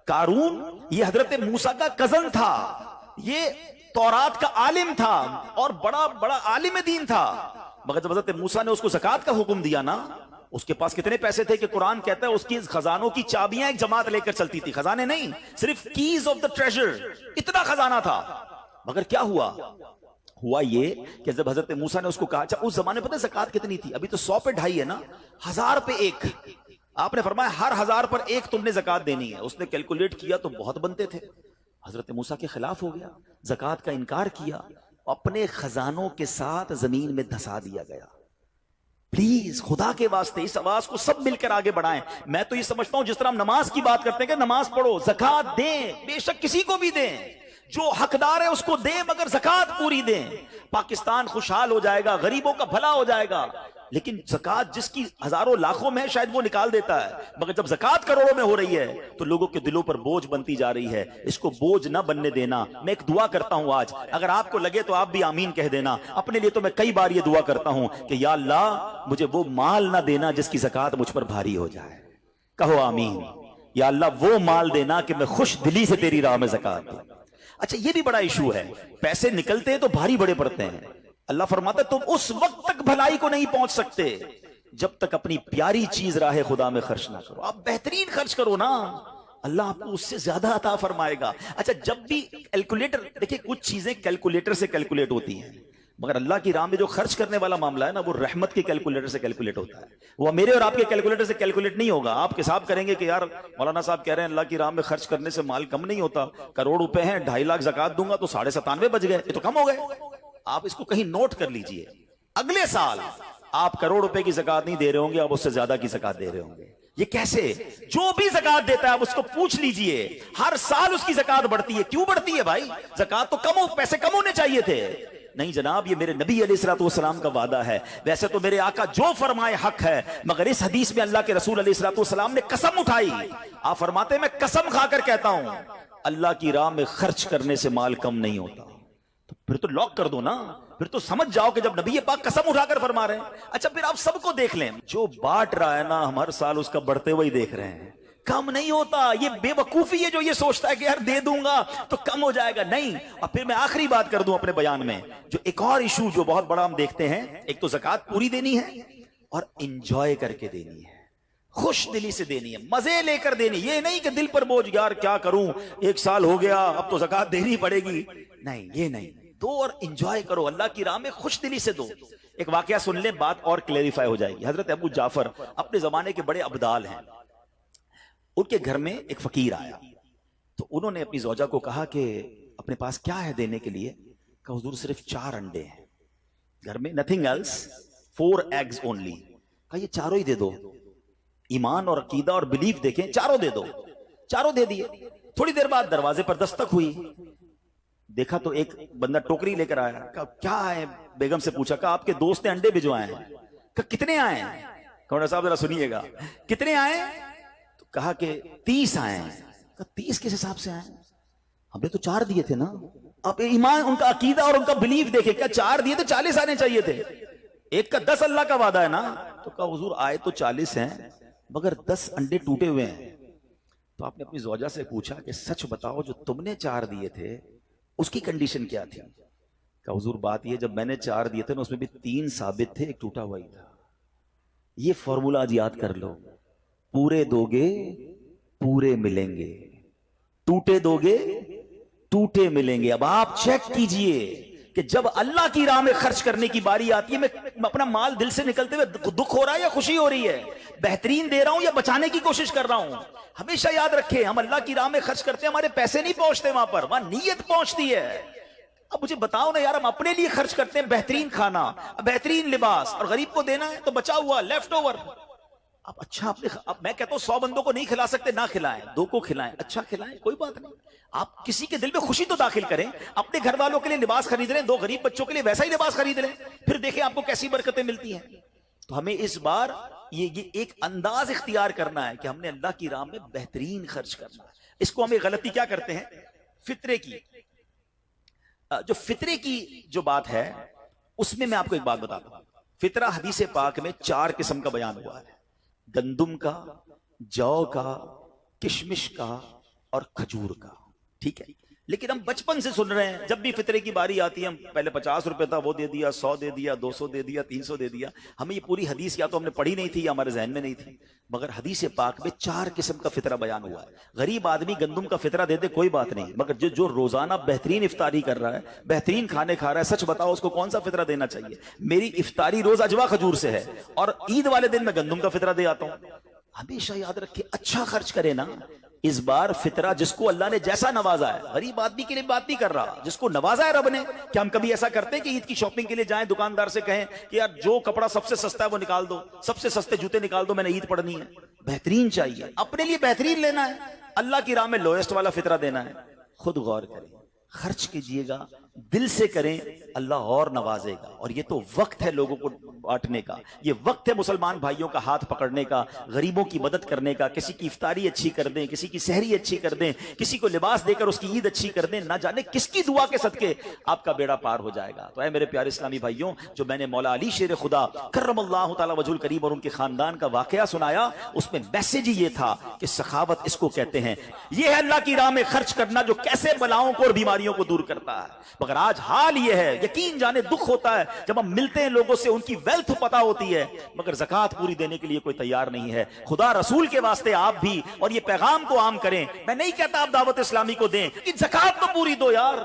قارون یہ حضرت موسیٰ کا کزن تھا، یہ تورات کا عالم تھا اور بڑا عالم دین تھا، مگر جب حضرت موسیٰ نے اس کو زکوٰۃ کا حکم دیا نا، اس کے پاس کتنے پیسے تھے کہ قرآن کہتا ہے اس کی خزانوں کی چابیاں ایک جماعت لے کر چلتی تھی، خزانے نہیں، صرف کیز آف دا ٹریجر، اتنا خزانہ تھا۔ مگر کیا ہوا یہ کہ جب حضرت موسیٰ نے اس کو کہا، اچھا اس زمانے پتہ زکوٰۃ کتنی تھی؟ ابھی تو 100 پہ 2.5 ہے نا، 1000 پہ 1۔ آپ نے فرمایا ہر 1000 پر 1 تم نے زکوٰۃ دینی ہے۔ اس نے کیلکولیٹ کیا تو بہت بنتے تھے۔ حضرت موسیٰ کے خلاف ہو گیا، زکوٰۃ کا انکار کیا، اپنے خزانوں کے ساتھ زمین میں دھسا دیا گیا۔ پلیز خدا کے واسطے اس آواز کو سب مل کر آگے بڑھائیں۔ میں تو یہ سمجھتا ہوں جس طرح ہم نماز کی بات کرتے ہیں کہ نماز پڑھو، زکوٰۃ دیں، بے شک کسی کو بھی دیں، جو حقدار ہے اس کو دیں، مگر زکوٰۃ پوری دیں۔ پاکستان خوشحال ہو جائے گا، غریبوں کا بھلا ہو جائے گا۔ لیکن زکات جس کی ہزاروں لاکھوں میں ہے شاید وہ نکال دیتا ہے، مگر جب زکات کروڑوں میں ہو رہی ہے تو لوگوں کے دلوں پر بوجھ بنتی جا رہی ہے. اس کو بوجھ نہ بننے دینا. میں ایک دعا کرتا ہوں آج، اگر آپ کو لگے تو آپ بھی آمین کہہ دینا. اپنے لیے تو میں کئی بار یہ دعا کرتا ہوں کہ یا اللہ مجھے وہ مال نہ دینا جس کی زکات مجھ پر بھاری ہو جائے. کہو آمین. یا اللہ وہ مال دینا کہ میں خوش دلی سے تیری راہ میں زکات دوں. اچھا یہ بھی بڑا ایشو ہے، پیسے نکلتے ہیں تو بھاری بڑے پڑتے ہیں. اللہ فرماتا ہے تم اس وقت تک بھلائی کو نہیں پہنچ سکتے جب تک اپنی پیاری چیز راہ خدا میں خرچ نہ کرو. آپ بہترین خرچ کرو نا، اللہ آپ کو اس سے زیادہ عطا فرمائے گا. اچھا جب بھی کیلکولیٹر دیکھیں، کچھ چیزیں کیلکولیٹر سے کیلکولیٹ ہوتی ہیں، مگر اللہ کی راہ میں جو خرچ کرنے والا معاملہ ہے نا وہ رحمت کے کیلکولیٹر سے کیلکولیٹ ہوتا ہے. وہ میرے اور آپ کے کیلکولیٹر سے کیلکولیٹ نہیں ہوگا. آپ حساب کریں گے کہ یار مولانا صاحب کہہ رہے ہیں اللہ کی راہ میں خرچ کرنے سے مال کم نہیں ہوتا، کروڑ روپے ہیں 2.5 لاکھ زکات دوں گا تو 97.5 بچ گئے، یہ تو کم ہو گئے. آپ اس کو کہیں نوٹ کر لیجئے، اگلے سال آپ کروڑ روپے کی زکات نہیں دے رہے ہوں گے، آپ اس سے زیادہ کی زکات دے رہے ہوں گے. یہ کیسے؟ جو بھی زکات دیتا ہے آپ اس کو پوچھ لیجئے، ہر سال اس کی زکات بڑھتی ہے. کیوں بڑھتی ہے بھائی؟ زکات تو پیسے کم ہونے چاہیے تھے. نہیں جناب، یہ میرے نبی علیہ الصلوۃ والسلام کا وعدہ ہے. ویسے تو میرے آقا جو فرمائے حق ہے، مگر اس حدیث میں اللہ کے رسول علیہ الصلوۃ والسلام نے قسم اٹھائی. آپ فرماتے ہیں میں قسم کھا کر کہتا ہوں اللہ کی راہ میں خرچ کرنے سے مال کم نہیں ہوتا. تو پھر تو لاک کر دو نا، پھر تو سمجھ جاؤ کہ جب نبی پاک قسم اٹھا کر فرما رہے ہیں. اچھا پھر آپ سب کو دیکھ لیں، جو بانٹ رہا ہے نا ہم ہر سال اس کا بڑھتے ہوئے دیکھ رہے ہیں. کم نہیں ہوتا. یہ بے وقوفی ہے جو یہ سوچتا ہے کہ یار دے دوں گا تو کم ہو جائے گا. نہیں. اور پھر میں آخری بات کر دوں اپنے بیان میں، جو ایک اور ایشو جو بہت بڑا ہم دیکھتے ہیں، ایک تو زکات پوری دینی ہے اور انجوائے کر کے دینی ہے، خوش دلی سے دینی ہے، مزے لے کر دینی. یہ نہیں کہ دل پر بوجھ یار کیا کروں 1 سال ہو گیا اب تو زکات دینی پڑے گی. نہیں، یہ نہیں. دو اور انجوائے کرو، اللہ کی راہ میں خوش دلی سے دو. ایک واقعہ سن لیں، بات اور کلیریفائی ہو جائے گی. حضرت ابو جعفر اپنے زمانے کے بڑے ابدال ہیں. ان کے گھر میں ایک فقیر آیا تو انہوں نے اپنی زوجہ کو کہا کہ اپنے پاس کیا ہے دینے کے لیے؟ کہ حضور صرف 4 انڈے ہیں گھر میں، nothing else, 4 eggs only. کہا یہ چاروں ہی دے دو. ایمان اور عقیدہ اور بلیف دیکھیں، چاروں دے دو. چاروں دے دیے. تھوڑی دیر بعد دروازے پر دستک ہوئی. دیکھا تو ایک بندہ ٹوکری لے کر آیا. کہا کیا ہے؟ بیگم سے پوچھا. کہا آپ کے دوست نے انڈے بھجوائے ہیں. کہا کتنے آئے ہیں؟ کہا صاحب ذرا سنیے گا، کتنے آئے؟ تو کہا کہ 30 آئے ہیں. کہا 30 کس حساب سے آئے؟ ہم نے تو 4 دیے تھے نا. اب ایمان، ان کا عقیدہ اور ان کا بلیف دیکھے. کیا 4 دیے تو 40 آنے چاہیے تھے. ایک کا 10 اللہ کا وعدہ ہے نا. تو کہا حضور آئے تو 40 ہیں مگر 10 انڈے ٹوٹے ہوئے ہیں. تو آپ نے اپنی زوجہ سے پوچھا کہ سچ بتاؤ جو تم نے 4 دیے تھے اس کی کنڈیشن کیا تھی؟ کہ حضور بات یہ جب میں نے 4 دیے تھے نا اس میں بھی 3 ثابت تھے، ایک ٹوٹا ہوا ہی تھا. یہ فارمولہ آج یاد کر لو. پورے دو گے پورے ملیں گے، ٹوٹے دو گے ٹوٹے ملیں گے. اب آپ چیک کیجئے کہ جب اللہ کی راہ میں خرچ کرنے کی باری آتی ہے، میں اپنا مال دل سے نکلتے ہوئے دکھ ہو رہا ہے یا خوشی ہو رہی ہے؟ بہترین دے رہا ہوں یا بچانے کی کوشش کر رہا ہوں؟ ہمیشہ یاد رکھیں ہم اللہ کی راہ میں خرچ کرتے ہیں، ہمارے پیسے نہیں پہنچتے وہاں پر، وہاں نیت پہنچتی ہے. اب مجھے بتاؤ نا یار، ہم اپنے لیے خرچ کرتے ہیں بہترین کھانا، بہترین لباس، اور غریب کو دینا ہے تو بچا ہوا لیفٹ اوور. اب اچھا اب میں کہتا ہوں 100 بندوں کو نہیں کھلا سکتے، نہ کھلائیں، 2 کو کھلائیں، اچھا کھلائیں، کوئی بات نہیں. آپ کسی کے دل میں خوشی تو داخل کریں. اپنے گھر والوں کے لیے لباس خرید لیں، 2 غریب بچوں کے لیے ویسا ہی لباس خرید لیں، پھر دیکھیں آپ کو کیسی برکتیں ملتی ہیں. تو ہمیں اس بار یہ ایک انداز اختیار کرنا ہے کہ ہم نے اللہ کی راہ میں بہترین خرچ کرنا ہے. اس کو ہمیں غلطی کیا کرتے ہیں؟ فطرے کی. جو فطرے کی جو بات ہے اس میں آپ کو ایک بات بتاتا ہوں. فطرہ حدیث پاک میں 4 قسم کا بیان ہوا ہے: گندم کا، جو کا، کشمش کا اور کھجور کا. ٹھیک ہے، لیکن ہم بچپن سے سن رہے ہیں جب بھی فطرے کی باری آتی ہے ہم پہلے 50 روپے تھا وہ دے دیا، 100 دے دیا، 200 دے دیا، 300 دے دیا. ہمیں یہ پوری حدیث یا تو ہم نے پڑھی نہیں تھی یا ہمارے ذہن میں نہیں تھی، مگر حدیث پاک میں 4 قسم کا فطرہ بیان ہوا ہے. غریب آدمی گندم کا فطرہ دے دے کوئی بات نہیں، مگر جو روزانہ بہترین افطاری کر رہا ہے، بہترین کھانے کھا رہا ہے، سچ بتاؤ اس کو کون سا فطرہ دینا چاہیے؟ میری افطاری روز اجوا کھجور سے ہے اور عید والے دن میں گندم کا فطرہ دے آتا ہوں. ہمیشہ یاد رکھے اچھا خرچ کرے نا. اس بار فطرہ جس کو اللہ نے جیسا نوازا ہے، غریب آدمی کے لیے بات نہیں کر رہا، جس کو نوازا ہے رب نے. کیا ہم کبھی ایسا کرتے ہیں کہ عید کی شاپنگ کے لیے جائیں دکاندار سے کہیں کہ یار جو کپڑا سب سے سستا ہے وہ نکال دو، سب سے سستے جوتے نکال دو، میں نے عید پڑھنی ہے؟ بہترین چاہیے، اپنے لیے بہترین لینا ہے، اللہ کی راہ میں لوئسٹ والا فطرہ دینا ہے. خود غور کریں، خرچ کیجئے گا دل سے کریں اللہ اور نوازے گا. اور یہ تو وقت ہے لوگوں کو بانٹنے کا, یہ وقت ہے مسلمان بھائیوں کا ہاتھ پکڑنے کا, غریبوں کی مدد کرنے کا, کسی کی افطاری اچھی کر دیں, کسی کی سحری اچھی کر دیں, کسی کو لباس دے کر اس کی عید اچھی کر دیں. نہ جانے کس کی دعا کے صدقے آپ کا بیڑا پار ہو جائے گا. تو اے میرے پیارے اسلامی بھائیوں, جو میں نے مولا علی شیر خدا کرم اللہ تعالی وجہ الکریم اور ان کے خاندان کا واقعہ سنایا, اس میں میسج ہی یہ تھا کہ سخاوت اس کو کہتے ہیں. یہ ہے اللہ کی راہ میں خرچ کرنا جو کیسے بلاؤں کو اور بیماریوں کو دور کرتا ہے. مگر آج حال یہ ہے, یقین جانے دکھ ہوتا ہے جب ہم ملتے ہیں لوگوں سے, ان کی ویلتھ پتہ ہوتی ہے مگر زکوٰۃ پوری دینے کے لیے کوئی تیار نہیں ہے. خدا رسول کے واسطے آپ بھی اور یہ پیغام کو عام کریں. میں نہیں کہتا آپ دعوت اسلامی کو دیں, کہ زکوٰۃ تو پوری دو یار.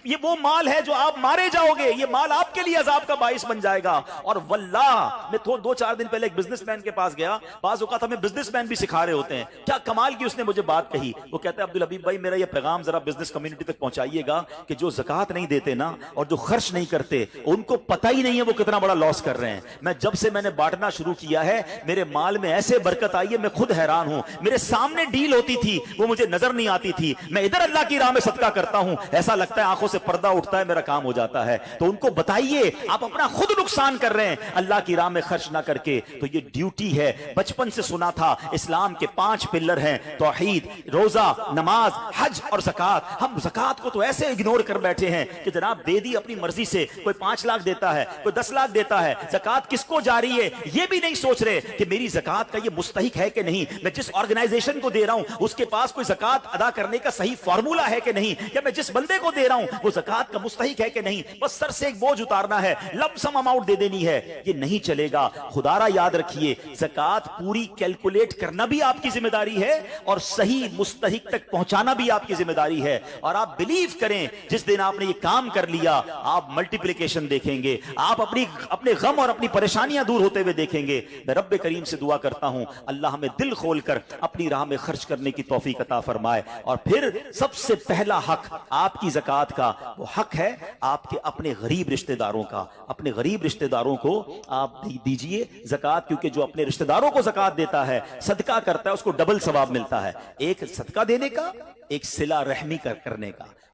یہ وہ مال ہے جو آپ مارے جاؤ گے, یہ مال آپ کے لیے عذاب کا باعث بن جائے گا. اور واللہ میں 2-4 دن پہلے ایک بزنس مین کے پاس گیا, بعض اوقات ہمیں بزنس مین بھی سکھا رہے ہوتے ہیں. کیا کمال کی اس نے مجھے بات کہی, وہ کہتا ہے عبدالحبیب بھائی میرا یہ پیغام ذرا بزنس کمیونٹی تک پہنچائیے گا کہ جو زکوٰۃ نہیں دیتے نا اور جو خرچ نہیں کرتے ان کو پتہ ہی نہیں ہے وہ کتنا بڑا لاس کر رہے ہیں. میں نے بانٹنا شروع کیا ہے, میرے مال میں ایسے برکت آئی ہے, میں خود حیران ہوں. میرے سامنے ڈیل ہوتی تھی وہ مجھے نظر نہیں آتی تھی, میں ادھر اللہ کی راہ میں صدقہ کرتا ہوں, ایسا لگتا ہے آنکھوں سے پردہ اٹھتا ہے, میرا کام ہو جاتا ہے. تو ان کو بتائیے آپ اپنا خود نقصان کر رہے ہیں اللہ کی راہ میں خرچ نہ کر کے. تو یہ ڈیوٹی ہے, بچپن سے سنا تھا اسلام کے 5 پلر ہیں, توحید, روزہ, نماز, حج اور زکوٰۃ. ہم زکوٰۃ کو تو ایسے اگنور کر بیٹھے ہیں کہ جناب دے دی اپنی مرضی سے, کوئی 5 لاکھ دیتا ہے, کوئی 10 لاکھ دیتا ہے. زکوٰۃ کس کو جاری ہے یہ بھی نہیں سوچ رہے کہ میری زکوٰۃ کا یہ مستحق ہے کہ نہیں, میں جس آرگنائزیشن کو دے رہا ہوں اس کے پاس کوئی زکوٰۃ ادا کرنے کا صحیح فارمولا ہے کہ نہیں, یا میں جس بندے کو دے رہا ہوں وہ زکوٰۃ کا مستحق ہے کہ نہیں. بس سر سے ایک بوجھ اتارنا ہے, لم سم اماؤنٹ دے دینی ہے, یہ نہیں چلے گا. خدا را یاد رکھیے زکوٰۃ پوری کیلکولیٹ کرنا بھی آپ کی ذمہ داری ہے اور صحیح مستحق تک پہنچانا بھی آپ کی ذمہ داری ہے. اور آپ بلیو کریں جس دن آپ نے یہ کام کر لیا آپ ملٹیپلیکیشن دیکھیں گے, آپ اپنے غم اور اپنی پریشانیاں دور ہوتے ہوئے دیکھیں گے. میں رب کریم سے دعا کرتا ہوں اللہ ہمیں دل کھول کر اپنی راہ میں خرچ کرنے کی توفیق عطا فرمائے. اور پھر سب سے پہلا حق آپ کی زکوٰۃ کا وہ حق ہے آپ کے اپنے غریب رشتہ داروں کا. اپنے غریب رشتہ داروں کو آپ دیجئے زکوٰۃ, کیونکہ جو اپنے رشتہ داروں کو زکوٰۃ دیتا ہے صدقہ کرتا ہے اس کو ڈبل ثواب ملتا ہے, ایک صدقہ دینے کا, ایک صلہ رحمی کرنے کا.